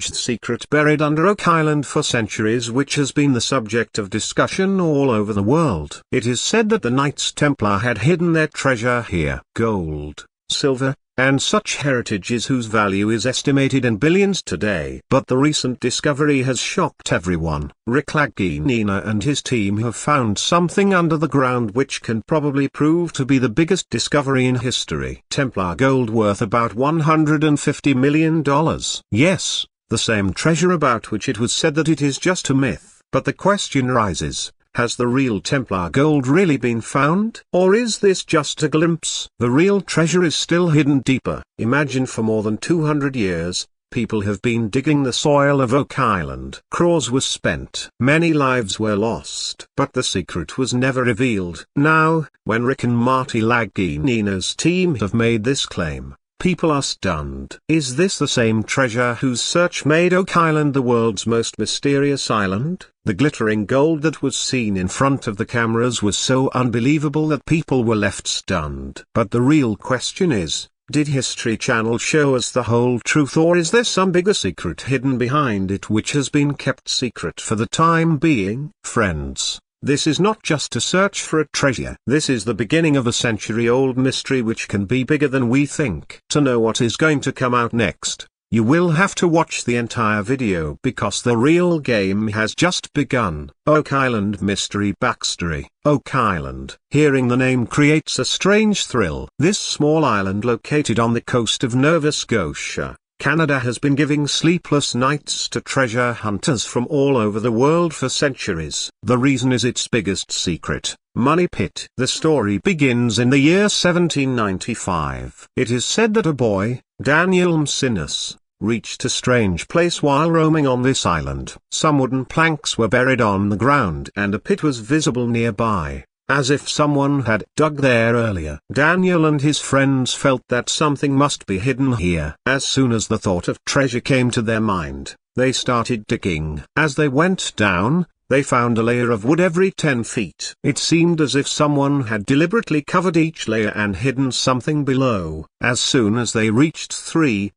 secret buried under Oak Island for centuries, which has been the subject of discussion all over the world. It is said that the Knights Templar had hidden their treasure here. Gold, silver, and such heritages whose value is estimated in billions today. But the recent discovery has shocked everyone. Lagina and his team have found something under the ground which can probably prove to be the biggest discovery in history. Templar gold worth about $150 million. Yes, the same treasure about which it was said that it is just a myth. But the question rises, has the real Templar gold really been found? Or is this just a glimpse? The real treasure is still hidden deeper. Imagine for more than 200 years, people have been digging the soil of Oak Island. Crores were spent. Many lives were lost. But the secret was never revealed. Now, when Rick and Marty Lagina's team have made this claim, people are stunned. Is this the same treasure whose search made Oak Island the world's most mysterious island? The glittering gold that was seen in front of the cameras was so unbelievable that people were left stunned. But the real question is, did History Channel show us the whole truth, or is there some bigger secret hidden behind it which has been kept secret for the time being? Friends, this is not just a search for a treasure. This is the beginning of a century-old mystery which can be bigger than we think. To know what is going to come out next, you will have to watch the entire video because the real game has just begun. Oak Island Mystery Backstory. Oak Island. Hearing the name creates a strange thrill. This small island located on the coast of Nova Scotia, Canada, has been giving sleepless nights to treasure hunters from all over the world for centuries. The reason is its biggest secret: money pit. The story begins in the year 1795. It is said that a boy, Daniel Mcinnes, reached a strange place while roaming on this island. Some wooden planks were buried on the ground and a pit was visible nearby, as if someone had dug there earlier. Daniel and his friends felt that something must be hidden here. As soon as the thought of treasure came to their mind, they started digging. As they went down, they found a layer of wood every 10 feet. It seemed as if someone had deliberately covered each layer and hidden something below. As soon as they reached 3-4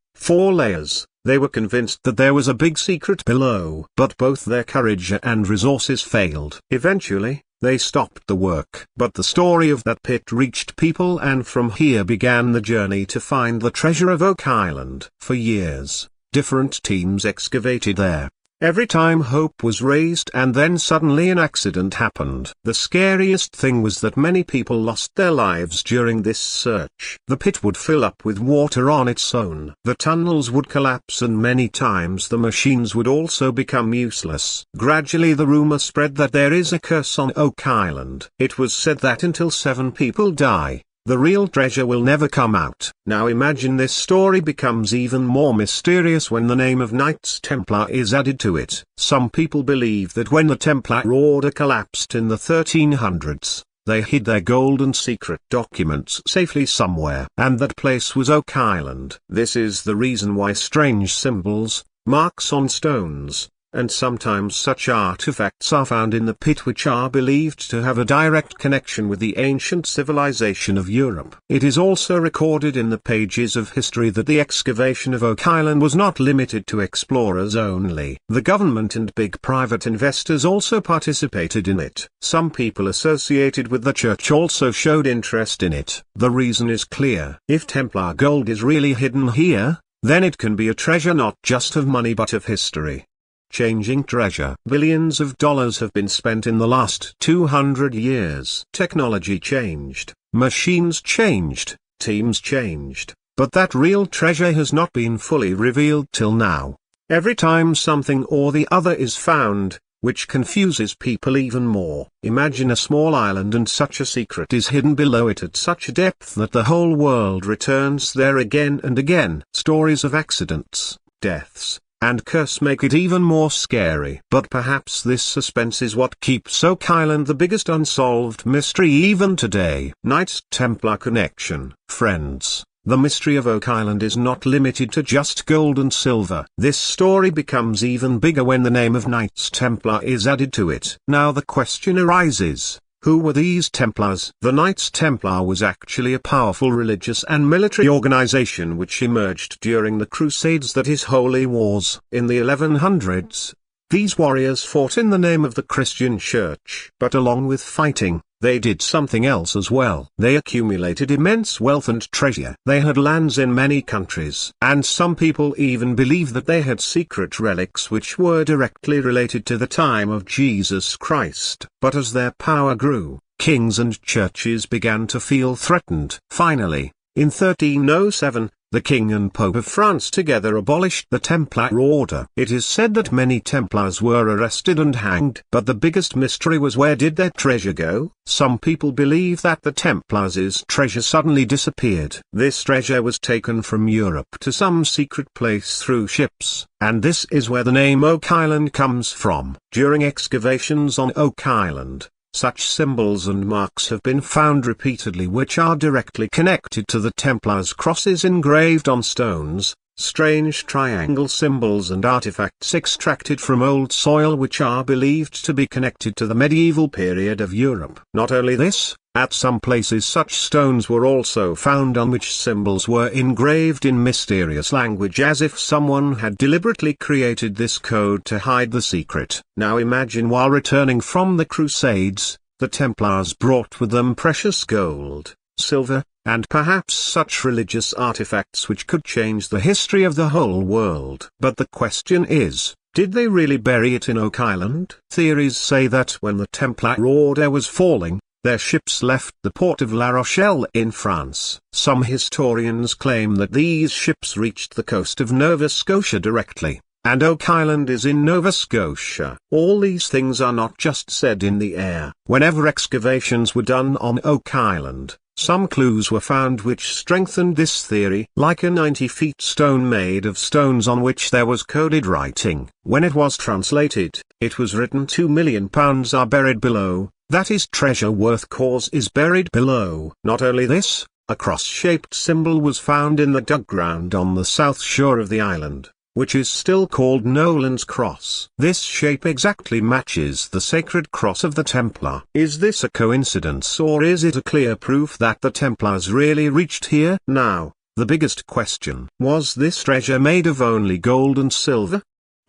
layers, they were convinced that there was a big secret below. But both their courage and resources failed. Eventually, they stopped the work. But the story of that pit reached people, and from here began the journey to find the treasure of Oak Island. For years, different teams excavated there. Every time hope was raised, and then suddenly an accident happened. The scariest thing was that many people lost their lives during this search. The pit would fill up with water on its own. The tunnels would collapse, and many times the machines would also become useless. Gradually the rumor spread that there is a curse on Oak Island. It was said that until 7 people die, the real treasure will never come out. Now imagine this story becomes even more mysterious when the name of Knights Templar is added to it. Some people believe that when the Templar Order collapsed in the 1300s, they hid their gold and secret documents safely somewhere, and that place was Oak Island. This is the reason why strange symbols, marks on stones, and sometimes such artifacts are found in the pit, which are believed to have a direct connection with the ancient civilization of Europe. It is also recorded in the pages of history that the excavation of Oak Island was not limited to explorers only. The government and big private investors also participated in it. Some people associated with the church also showed interest in it. The reason is clear. If Templar gold is really hidden here, then it can be a treasure not just of money but of history. Changing treasure. Billions of dollars have been spent in the last 200 years. Technology changed, machines changed, teams changed, but that real treasure has not been fully revealed till now. Every time something or the other is found, which confuses people even more. Imagine a small island and such a secret is hidden below it at such a depth that the whole world returns there again and again. Stories of accidents, deaths, and curse make it even more scary. But perhaps this suspense is what keeps Oak Island the biggest unsolved mystery even today. Knights Templar connection. Friends, the mystery of Oak Island is not limited to just gold and silver. This story becomes even bigger when the name of Knights Templar is added to it. Now the question arises, Who were these Templars? The Knights Templar was actually a powerful religious and military organization which emerged during the Crusades, that is, Holy Wars. In the 1100s, these warriors fought in the name of the Christian Church. But along with fighting, they did something else as well. They accumulated immense wealth and treasure. They had lands in many countries. And some people even believe that they had secret relics which were directly related to the time of Jesus Christ. But as their power grew, kings and churches began to feel threatened. Finally, in 1307, the King and Pope of France together abolished the Templar order. It is said that many Templars were arrested and hanged. But the biggest mystery was, where did their treasure go? Some people believe that the Templars' treasure suddenly disappeared. This treasure was taken from Europe to some secret place through ships, and this is where the name Oak Island comes from. During excavations on Oak Island, such symbols and marks have been found repeatedly which are directly connected to the Templars' crosses engraved on stones, strange triangle symbols and artifacts extracted from old soil which are believed to be connected to the medieval period of Europe. Not only this, at some places such stones were also found on which symbols were engraved in mysterious language, as if someone had deliberately created this code to hide the secret. Now imagine, while returning from the Crusades, the Templars brought with them precious gold, silver, and perhaps such religious artifacts which could change the history of the whole world. But the question is, did they really bury it in Oak Island? Theories say that when the Templar order was falling, their ships left the port of La Rochelle in France. Some historians claim that these ships reached the coast of Nova Scotia directly, and Oak Island is in Nova Scotia. All these things are not just said in the air. Whenever excavations were done on Oak Island, some clues were found which strengthened this theory, like a 90-feet stone made of stones on which there was coded writing. When it was translated, it was written £2 million are buried below, that is, treasure worth cause is buried below. Not only this, a cross-shaped symbol was found in the dug ground on the south shore of the island, which is still called Nolan's Cross. This shape exactly matches the sacred cross of the Templar. Is this a coincidence, or is it a clear proof that the Templars really reached here? Now, the biggest question: was this treasure made of only gold and silver?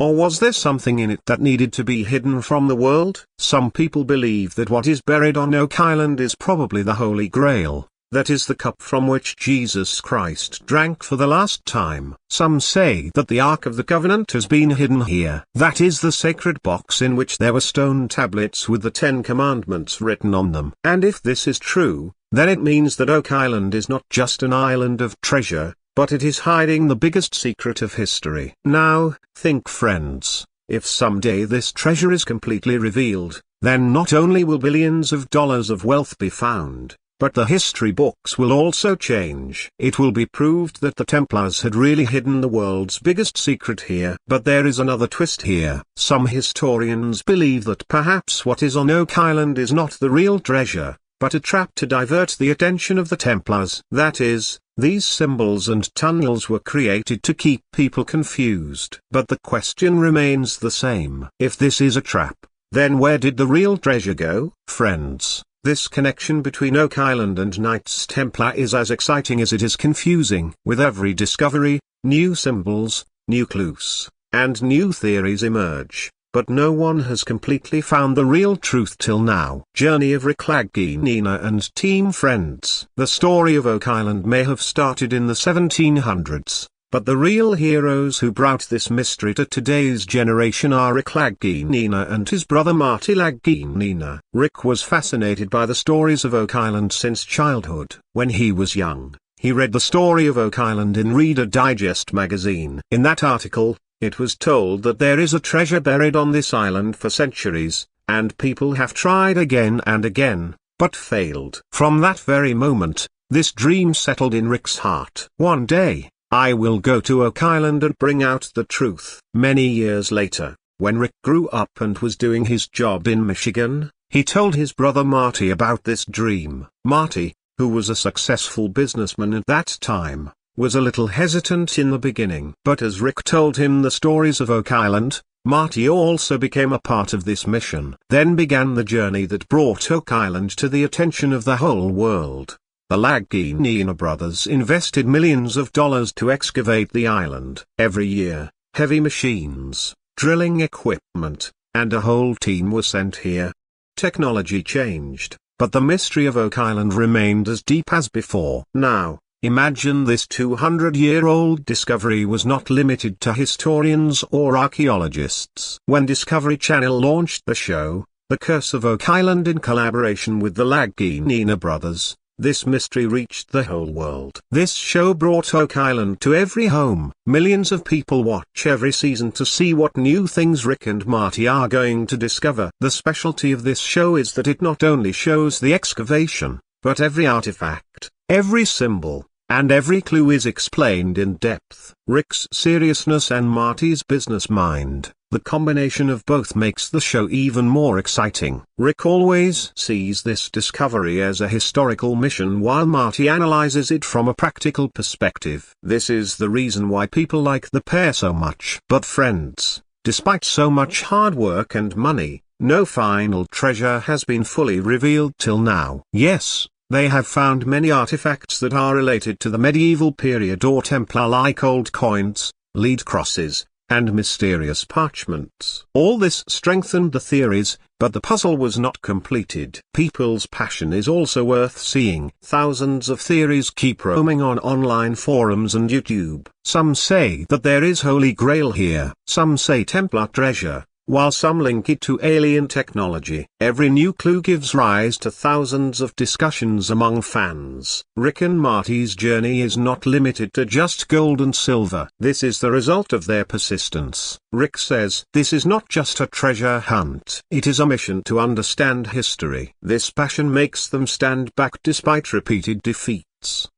Or was there something in it that needed to be hidden from the world? Some people believe that what is buried on Oak Island is probably the Holy Grail. That is the cup from which Jesus Christ drank for the last time. Some say that the Ark of the Covenant has been hidden here. That is the sacred box in which there were stone tablets with the 10 Commandments written on them. And if this is true, then it means that Oak Island is not just an island of treasure, but it is hiding the biggest secret of history. Now, think, friends, if someday this treasure is completely revealed, then not only will billions of dollars of wealth be found, but the history books will also change. It will be proved that the Templars had really hidden the world's biggest secret here. But there is another twist here. Some historians believe that perhaps what is on Oak Island is not the real treasure, but a trap to divert the attention of the Templars. That is, these symbols and tunnels were created to keep people confused. But the question remains the same. If this is a trap, then where did the real treasure go? Friends, this connection between Oak Island and Knights Templar is as exciting as it is confusing. With every discovery, new symbols, new clues, and new theories emerge, but no one has completely found the real truth till now. Journey of Rick Lagina and team. Friends, the story of Oak Island may have started in the 1700s. But the real heroes who brought this mystery to today's generation are Rick Lagina and his brother Marty Lagina. Rick was fascinated by the stories of Oak Island since childhood. When he was young, he read the story of Oak Island in Reader Digest magazine. In that article, it was told that there is a treasure buried on this island for centuries, and people have tried again and again, but failed. From that very moment, this dream settled in Rick's heart. One day, I will go to Oak Island and bring out the truth. Many years later, when Rick grew up and was doing his job in Michigan, he told his brother Marty about this dream. Marty, who was a successful businessman at that time, was a little hesitant in the beginning. But as Rick told him the stories of Oak Island, Marty also became a part of this mission. Then began the journey that brought Oak Island to the attention of the whole world. The Lagina brothers invested millions of dollars to excavate the island. Every year, heavy machines, drilling equipment, and a whole team were sent here. Technology changed, but the mystery of Oak Island remained as deep as before. Now, imagine this 200-year-old discovery was not limited to historians or archaeologists. When Discovery Channel launched the show, The Curse of Oak Island in collaboration with the Lagina brothers, this mystery reached the whole world. This show brought Oak Island to every home. Millions of people watch every season to see what new things Rick and Marty are going to discover. The specialty of this show is that it not only shows the excavation, but every artifact, every symbol, and every clue is explained in depth. Rick's seriousness and Marty's business mind, the combination of both makes the show even more exciting. Rick always sees this discovery as a historical mission while Marty analyzes it from a practical perspective. This is the reason why people like the pair so much. But friends, despite so much hard work and money, no final treasure has been fully revealed till now. Yes, they have found many artifacts that are related to the medieval period or Templar, like old coins, lead crosses, and mysterious parchments. All this strengthened the theories, but the puzzle was not completed. People's passion is also worth seeing. Thousands of theories keep roaming on online forums and YouTube. Some say that there is Holy Grail here. Some say Templar treasure, while some link it to alien technology. Every new clue gives rise to thousands of discussions among fans. Rick and Marty's journey is not limited to just gold and silver. This is the result of their persistence. Rick says, "This is not just a treasure hunt. It is a mission to understand history." This passion makes them stand back despite repeated defeats.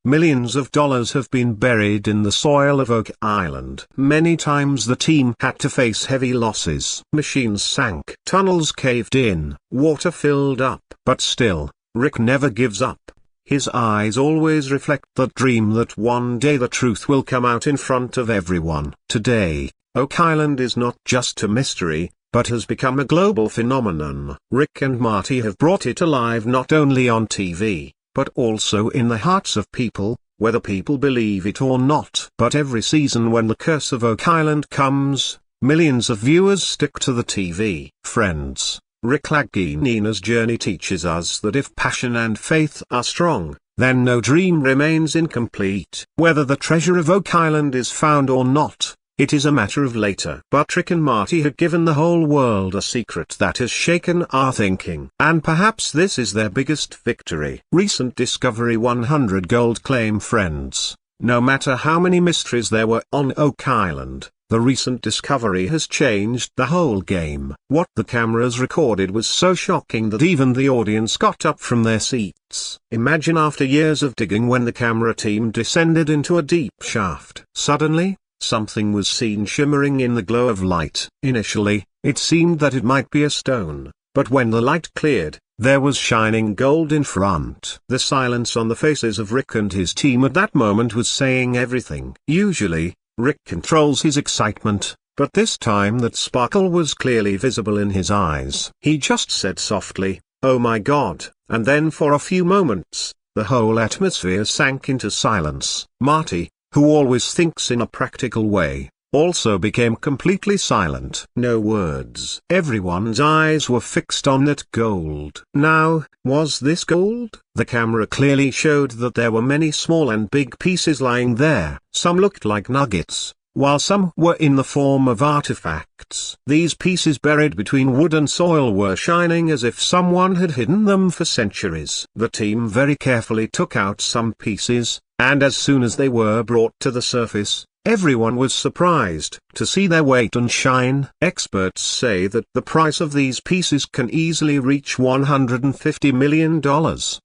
Millions of dollars have been buried in the soil of Oak Island. Many times the team had to face heavy losses. Machines sank, tunnels caved in, water filled up. But still, Rick never gives up. His eyes always reflect the dream that one day the truth will come out in front of everyone. Today, Oak Island is not just a mystery, but has become a global phenomenon. Rick and Marty have brought it alive not only on TV, but also in the hearts of people, whether people believe it or not. But every season when The Curse of Oak Island comes, millions of viewers stick to the TV. Friends, Rick Lagina's journey teaches us that if passion and faith are strong, then no dream remains incomplete. Whether the treasure of Oak Island is found or not, it is a matter of later. But Rick and Marty have given the whole world a secret that has shaken our thinking. And perhaps this is their biggest victory. Recent Discovery 100 gold claim. Friends, no matter how many mysteries there were on Oak Island, the recent discovery has changed the whole game. What the cameras recorded was so shocking that even the audience got up from their seats. Imagine after years of digging when the camera team descended into a deep shaft. Suddenly, something was seen shimmering in the glow of light. Initially, it seemed that it might be a stone, but when the light cleared, there was shining gold in front. The silence on the faces of Rick and his team at that moment was saying everything. Usually, Rick controls his excitement, but this time that sparkle was clearly visible in his eyes. He just said softly, "Oh my God," and then for a few moments, the whole atmosphere sank into silence. Marty, who always thinks in a practical way, also became completely silent. No words. Everyone's eyes were fixed on that gold. Now, was this gold? The camera clearly showed that there were many small and big pieces lying there. Some looked like nuggets, while some were in the form of artifacts. These pieces buried between wood and soil were shining as if someone had hidden them for centuries. The team very carefully took out some pieces, and as soon as they were brought to the surface, everyone was surprised to see their weight and shine. Experts say that the price of these pieces can easily reach $150 million.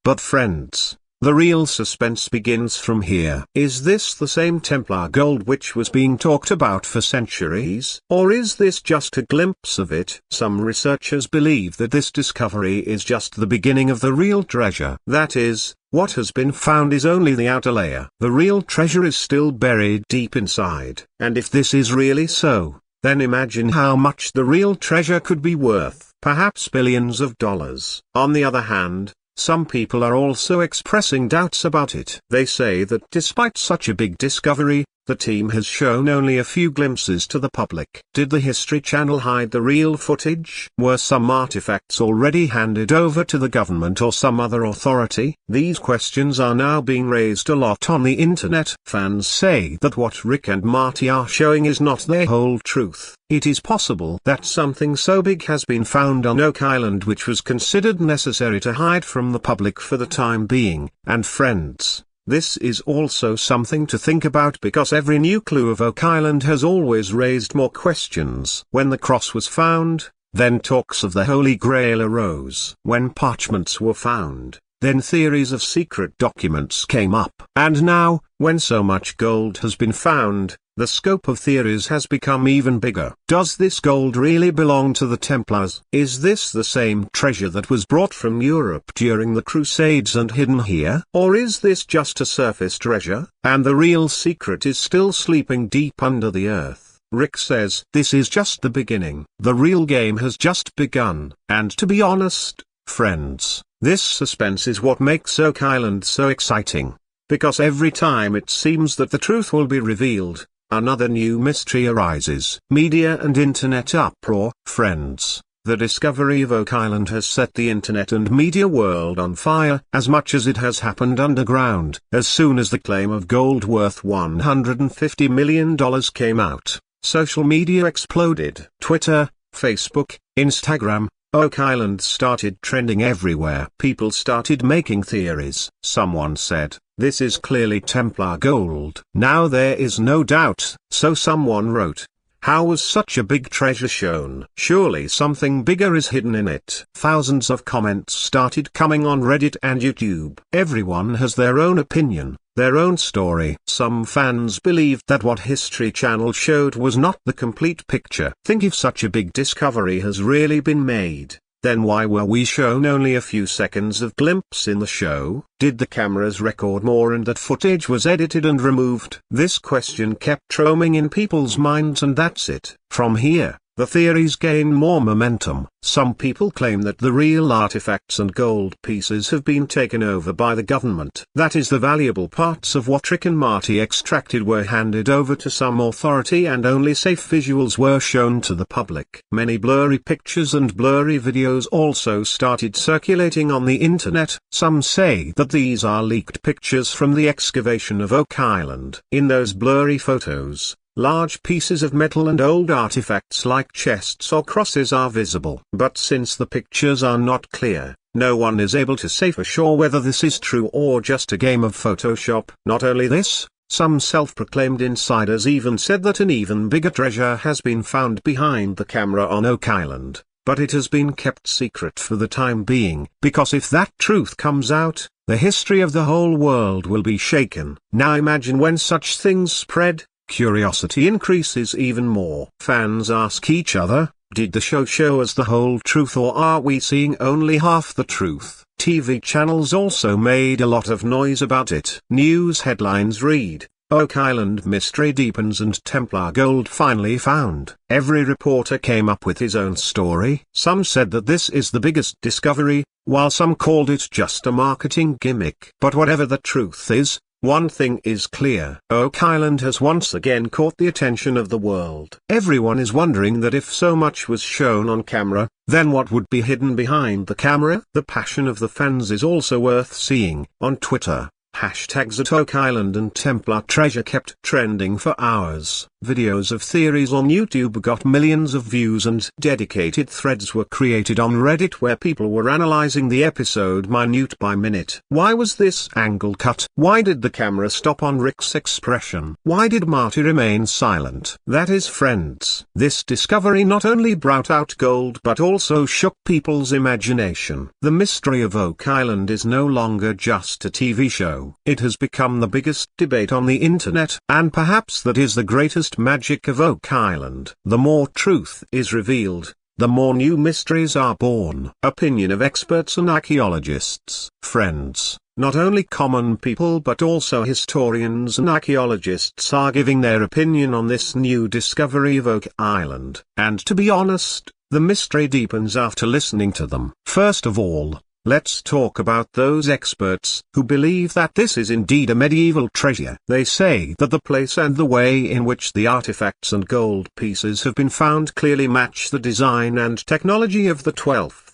But friends, the real suspense begins from here. Is this the same Templar gold which was being talked about for centuries? Or is this just a glimpse of it? Some researchers believe that this discovery is just the beginning of the real treasure. That is, what has been found is only the outer layer. The real treasure is still buried deep inside. And if this is really so, then imagine how much the real treasure could be worth. Perhaps billions of dollars. On the other hand, some people are also expressing doubts about it. They say that despite such a big discovery, the team has shown only a few glimpses to the public. Did the History Channel hide the real footage? Were some artifacts already handed over to the government or some other authority? These questions are now being raised a lot on the internet. Fans say that what Rick and Morty are showing is not their whole truth. It is possible that something so big has been found on Oak Island which was considered necessary to hide from the public for the time being. And friends, this is also something to think about because every new clue of Oak Island has always raised more questions. When the cross was found, then talks of the Holy Grail arose. When parchments were found, then theories of secret documents came up. And now, when so much gold has been found, the scope of theories has become even bigger. Does this gold really belong to the Templars? Is this the same treasure that was brought from Europe during the Crusades and hidden here? Or is this just a surface treasure, and the real secret is still sleeping deep under the earth? Rick says, this is just the beginning. The real game has just begun. And to be honest, friends, this suspense is what makes Oak Island so exciting. Because every time it seems that the truth will be revealed, another new mystery arises. Media and internet uproar. Friends, the discovery of Oak Island has set the internet and media world on fire as much as it has happened underground. As soon as the claim of gold worth $150 million came out, social media exploded. Twitter, Facebook, Instagram, Oak Island started trending everywhere. People started making theories. Someone said, this is clearly Templar gold. Now there is no doubt, so someone wrote, how was such a big treasure shown? Surely something bigger is hidden in it. Thousands of comments started coming on Reddit and YouTube. Everyone has their own opinion, their own story. Some fans believed that what History Channel showed was not the complete picture. Think if such a big discovery has really been made, then why were we shown only a few seconds of glimpse in the show? Did the cameras record more and that footage was edited and removed? This question kept roaming in people's minds, and that's it. From here, the theories gain more momentum. Some people claim that the real artifacts and gold pieces have been taken over by the government. That is, the valuable parts of what Rick and Morty extracted were handed over to some authority and only safe visuals were shown to the public. Many blurry pictures and blurry videos also started circulating on the internet. Some say that these are leaked pictures from the excavation of Oak Island. In those blurry photos, large pieces of metal and old artifacts like chests or crosses are visible. But since the pictures are not clear, no one is able to say for sure whether this is true or just a game of Photoshop. Not only this, some self-proclaimed insiders even said that an even bigger treasure has been found behind the camera on Oak Island, but it has been kept secret for the time being, because if that truth comes out, the history of the whole world will be shaken. Now imagine when such things spread, curiosity increases even more. Fans ask each other, did the show us the whole truth, or are we seeing only half the truth? TV channels also made a lot of noise about it. News headlines read, Oak Island mystery deepens and Templar gold finally found. Every reporter came up with his own story. Some said that this is the biggest discovery, while some called it just a marketing gimmick. But whatever the truth is, one thing is clear. Oak Island has once again caught the attention of the world. Everyone is wondering that if so much was shown on camera, then what would be hidden behind the camera? The passion of the fans is also worth seeing. On Twitter, hashtags at Oak Island and Templar treasure kept trending for hours. Videos of theories on YouTube got millions of views, and dedicated threads were created on Reddit where people were analyzing the episode minute by minute. Why was this angle cut? Why did the camera stop on Rick's expression? Why did Morty remain silent? That is, friends, this discovery not only brought out gold but also shook people's imagination. The mystery of Oak Island is no longer just a TV show. It has become the biggest debate on the internet, and perhaps that is the greatest magic of Oak Island. The more truth is revealed, the more new mysteries are born. Opinion of experts and archaeologists. Friends, Not only common people but also historians and archaeologists are giving their opinion on this new discovery of Oak Island. And to be honest, the mystery deepens after listening to them. First of all, let's talk about those experts who believe that this is indeed a medieval treasure. They say that the place and the way in which the artifacts and gold pieces have been found clearly match the design and technology of the 12th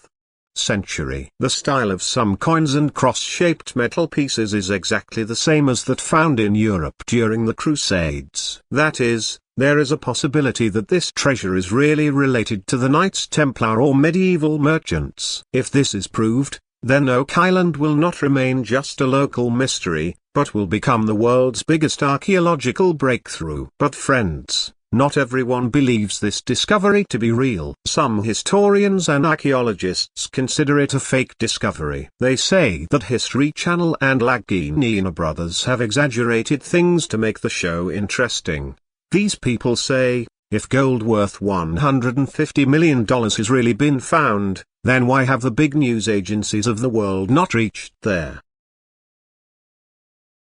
century. The style of some coins and cross-shaped metal pieces is exactly the same as that found in Europe during the Crusades. That is, there is a possibility that this treasure is really related to the Knights Templar or medieval merchants. If this is proved, then Oak Island will not remain just a local mystery, but will become the world's biggest archaeological breakthrough. But friends, not everyone believes this discovery to be real. Some historians and archaeologists consider it a fake discovery. They say that History Channel and Lagina brothers have exaggerated things to make the show interesting. These people say, if gold worth $150 million has really been found, then why have the big news agencies of the world not reached there?